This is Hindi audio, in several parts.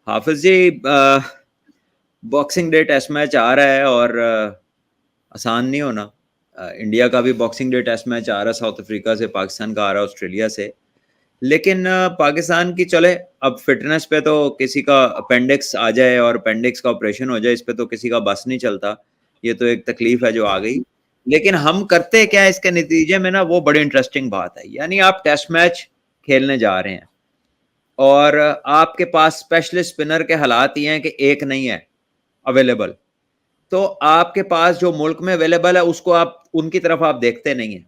हाफिज जी, बॉक्सिंग डे टेस्ट मैच आ रहा है और आसान नहीं होना। इंडिया का भी बॉक्सिंग डे टेस्ट मैच आ रहा है, साउथ अफ्रीका से, पाकिस्तान का आ रहा है ऑस्ट्रेलिया से। लेकिन पाकिस्तान की चले, अब फिटनेस पे तो किसी का अपेंडिक्स आ जाए और अपेंडिक्स का ऑपरेशन हो जाए, इस पे तो किसी का बस नहीं चलता। ये तो एक तकलीफ है जो आ गई। लेकिन हम करते क्या है इसके नतीजे में ना, वो बड़ी इंटरेस्टिंग बात है। यानी आप टेस्ट मैच खेलने जा रहे हैं और आपके पास स्पेशलिस्ट स्पिनर के हालात ये हैं कि एक नहीं है अवेलेबल, तो आपके पास जो मुल्क में अवेलेबल है उसको आप उनकी तरफ आप देखते नहीं है।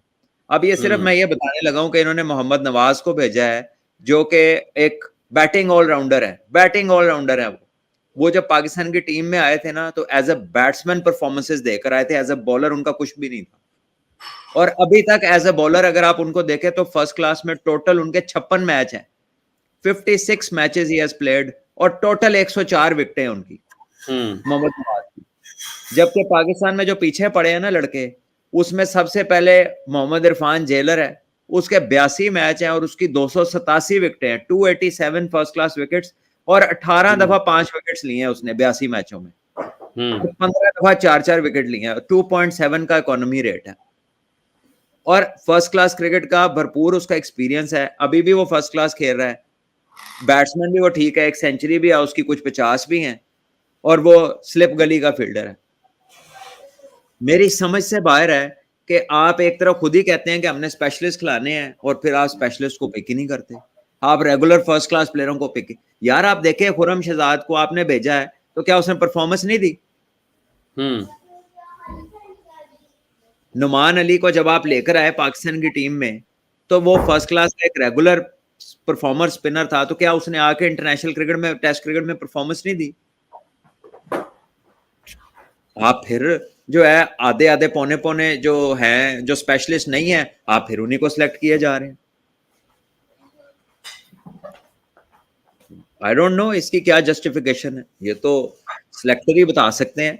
अब ये सिर्फ मैं ये बताने लगा हूं कि इन्होंने मोहम्मद नवाज को भेजा है, जो कि एक बैटिंग ऑलराउंडर है, बैटिंग ऑलराउंडर है। वो जब पाकिस्तान की टीम में आए थे ना, तो एज अ बैट्समैन परफॉर्मेंसेस देकर आए थे, एज अ बॉलर उनका कुछ भी नहीं था। और अभी तक एज अ बॉलर अगर आप उनको देखें तो फर्स्ट क्लास में टोटल उनके 56 मैच हैं, 56 मैचेस ही हैज प्लेड, और टोटल 104 विकेटें हैं उनकी, मोहम्मद नवाज की। जबकि पाकिस्तान में जो पीछे पड़े हैं ना लड़के, उसमें सबसे पहले मोहम्मद इरफान जेलर है, उसके 82 मैच हैं और उसकी 287 विकेटें हैं, 287 फर्स्ट क्लास विकेट्स, और 18 दफा 5 विकेट्स लिए हैं उसने 82 मैचों में, और 15 दफा 4-4 विकेट लिए हैं। 2.7 का इकोनॉमी रेट है, और फर्स्ट क्लास क्रिकेट का भरपूर उसका एक्सपीरियंस है। अभी भी वो फर्स्ट क्लास खेल रहा है, बैट्समैन भी वो ठीक है, एक सेंचुरी भी है उसकी, कुछ 50 भी हैं, और वो स्लिप गली का फील्डर है। मेरी समझ से बाहर है कि आप एक तरफ खुद ही कहते हैं कि हमने स्पेशलिस्ट खिलाने हैं, और फिर आप स्पेशलिस्ट को पिक ही नहीं करते, आप रेगुलर फर्स्ट क्लास प्लेयरों को पिक। यार आप देखें, खुरम शहजाद को आपने भेजा है, तो क्या उसने परफॉर्मेंस नहीं दी? नुमान अली को जब आप लेकर आए पाकिस्तान की टीम में, तो वो फर्स्ट क्लास का एक रेगुलर परफॉर्मर स्पिनर था, तो क्या उसने आके इंटरनेशनल क्रिकेट में, टेस्ट क्रिकेट में परफॉर्मेंस नहीं दी? आप फिर जो है आधे आधे पौने पौने जो हैं, जो स्पेशलिस्ट नहीं है, आप फिर उन्हीं को सिलेक्ट किए जा रहे हैं। आई डोंट नो इसकी क्या जस्टिफिकेशन है, ये तो सिलेक्टर ही बता सकते हैं।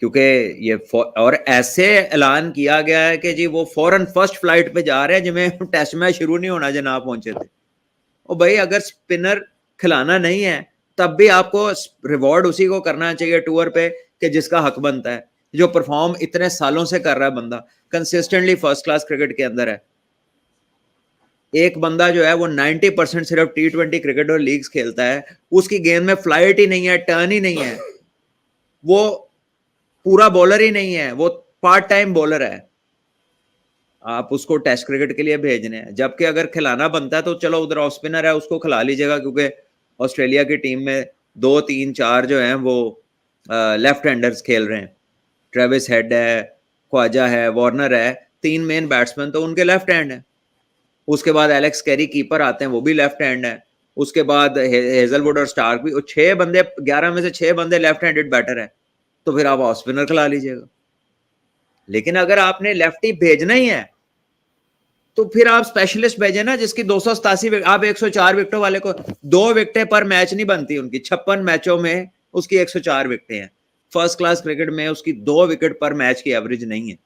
क्योंकि ये और ऐसे ऐलान किया गया है कि जी वो फौरन फर्स्ट फ्लाइट पे जा रहे हैं, जिसमें टेस्ट मैच शुरू नहीं होना जना पहुंचे थे। और भाई अगर स्पिनर खिलाना नहीं है, तब भी आपको रिवॉर्ड उसी को करना चाहिए टूर पे कि जिसका हक बनता है, जो परफॉर्म इतने सालों से कर रहा है बंदा, कंसिस्टेंटली फर्स्ट क्लास क्रिकेट के अंदर है। एक बंदा जो है वो 90% सिर्फ T20 क्रिकेट और लीग्स खेलता है, उसकी गेंद में फ्लाइट ही नहीं है, टर्न ही नहीं है, वो पूरा बॉलर ही नहीं है, वो पार्ट टाइम बॉलर है। आप उसको टेस्ट क्रिकेट के लिए भेजने हैं, जबकि अगर खिलाना बनता है तो चलो उधर ऑफ स्पिनर है, उसको खिला लीजिएगा, क्योंकि ऑस्ट्रेलिया की टीम में 2 3 4 जो हैं वो लेफ्ट हैंडर्स खेल रहे हैं। ट्रेविस हेड है, ख्वाजा है, वार्नर है, 3 मेन बैट्समैन तो उनके लेफ्ट हैंड है। उसके बाद एलेक्स कैरी कीपर आते हैं, वो भी लेफ्ट हैंड है। उसके बाद हेजलवुड और स्टार्क भी, 6 बंदे, 11 में से 6 बंदे लेफ्ट हैंडेड बैटर है, तो फिर आप ऑफ स्पिनर खिला लीजिएगा। लेकिन अगर आपने लेफ्टी भेजना ही है, तो फिर आप स्पेशलिस्ट भेजे ना, जिसकी 287, आप 104 विकेटों वाले को 2 विकेटें पर मैच नहीं बनती उनकी, 56 मैचों में उसकी 104 विकेटें हैं। फर्स्ट क्लास क्रिकेट में उसकी 2 विकेट पर मैच की एवरेज नहीं है।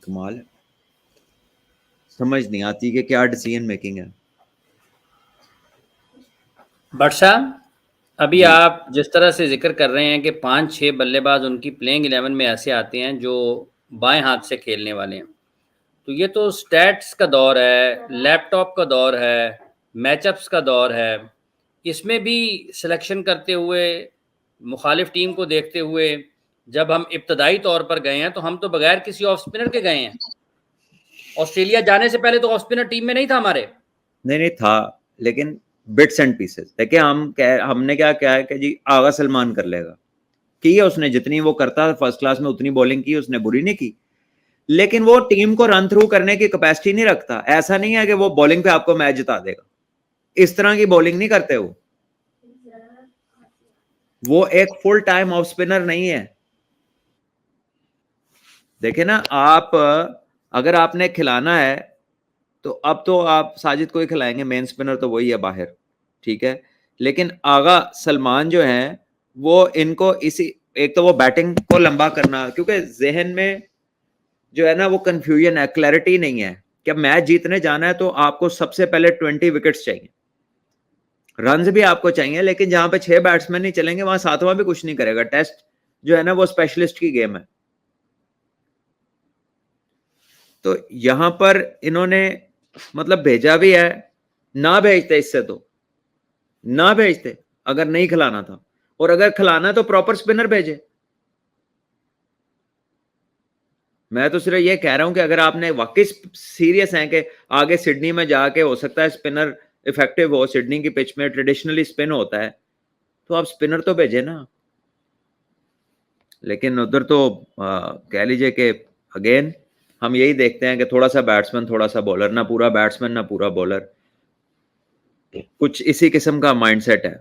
कमाल है, समझ नहीं आती कि क्या डिसीजन मेकिंग है। बादशाह, अभी आप जिस तरह से जिक्र कर रहे हैं कि 5-6 बल्लेबाज उनकी प्लेइंग 11 में ऐसे आते हैं जो बाएं हाथ से खेलने वाले हैं, तो ये तो स्टैट्स का दौर है, लैपटॉप का दौर है, मैचअप्स का दौर है। इसमें भी सिलेक्शन करते हुए, मुखालिफ टीम को देखते हुए, जब हम इब्तदाई तौर पर गए हैं तो हम तो बगैर किसी ऑफ स्पिनर के गए हैं। ऑस्ट्रेलिया जाने से पहले तो ऑफ स्पिनर टीम में नहीं था हमारे। नहीं था, लेकिन बिट्स एंड पीसेस देखिए, हमने क्या क्या है कि जी आगा सलमान कर लेगा, की है उसने, जितनी वो करता फर्स्ट क्लास में उतनी बॉलिंग की उसने, बुरी नहीं की। लेकिन वो टीम को रन थ्रू करने की कैपेसिटी नहीं रखता। ऐसा नहीं है कि वो बॉलिंग पे आपको मैच जिता देगा, इस तरह की बॉलिंग नहीं करते वो एक फुल टाइम ऑफ स्पिनर नहीं है। देखे ना आप, अगर आपने खिलाना है तो अब तो आप साजिद को ही खिलाएंगे, मेन स्पिनर तो वही है बाहर, ठीक है। लेकिन आगा सलमान जो है वो इनको इसी, एक तो वो बैटिंग को लंबा करना, क्योंकि जहन में जो है ना वो कंफ्यूजन है, क्लैरिटी नहीं है। कि अब मैच जीतने जाना है तो आपको सबसे पहले 20 विकेट्स चाहिए, रन्स भी आपको चाहिए, लेकिन जहां पे 6 बैट्समैन नहीं चलेंगे वहां 7वां भी कुछ नहीं करेगा। टेस्ट जो है ना वो स्पेशलिस्ट की गेम है। तो यहां पर इन्होंने मतलब भेजा भी है, ना भेजते इससे तो ना भेजते अगर नहीं खिलाना था, और अगर खिलाना है तो प्रॉपर स्पिनर भेजे। मैं तो सिर्फ ये कह रहा हूं कि अगर आपने वाकई सीरियस हैं कि आगे सिडनी में जाके हो सकता है स्पिनर इफेक्टिव हो, सिडनी की पिच में ट्रेडिशनली स्पिन होता है, तो आप स्पिनर तो भेजे ना। लेकिन उधर तो कह लीजिए कि अगेन हम यही देखते हैं कि थोड़ा सा बैट्समैन थोड़ा सा बॉलर, ना पूरा बैट्समैन ना पूरा बॉलर, कुछ इसी किस्म का माइंडसेट है।